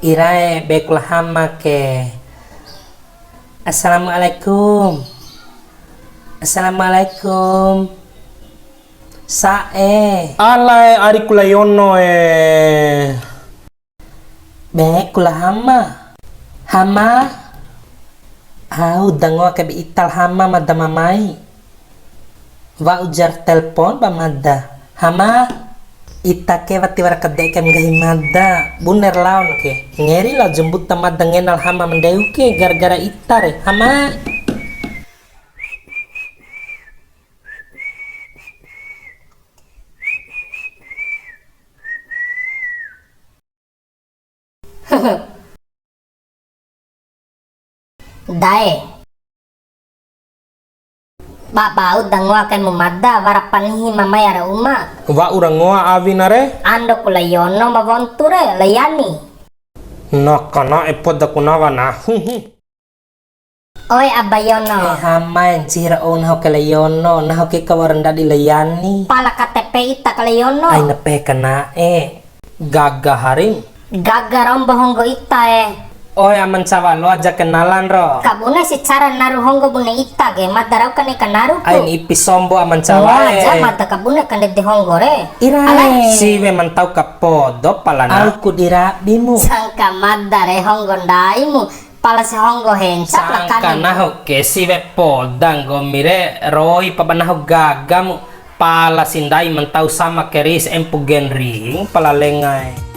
Irae bekul hama ke. Assalamualaikum. Assalamualaikum. Sae. Alai ari kulayono Bekul hama. Hama. Dango ke ital hama madamamai. Wa ujar telepon pamada. Hama. Ita ke wati wara kadai kem gahimada buner laun ke ngeri la jembut tamad dengenal hama mendeu ke gara-gara itare hama. Dae Bapa udang wakan memada warapanihi mamaya ra uma. wa urang ngoa avinare Ando kulayono mavonture layani. nakana epoda kunawana Oi abayono. Hama jira on ho kelayono na ho ke kawaranda di layani. Pala KTP ita kalayono. Ay nape kana gagaharing Gagarom bohonggo ita Oy aman sawalo aja kenalan ro. Kabuna si cara naru honggo bune ita ge madarau kan naru ko. Ay ipis sombo aman Aja sawa mata kabuna kan de honggo re. Irae. siwe mantau kapodo palana Aku dirabimu. Sangka madare honggo ndaimu. Pala si honggo hencap lah kan. Sangka naho ke siwe podang gomire roi pabanaho gagamu pala sindai mentau sama keris empugen ring pala lengai.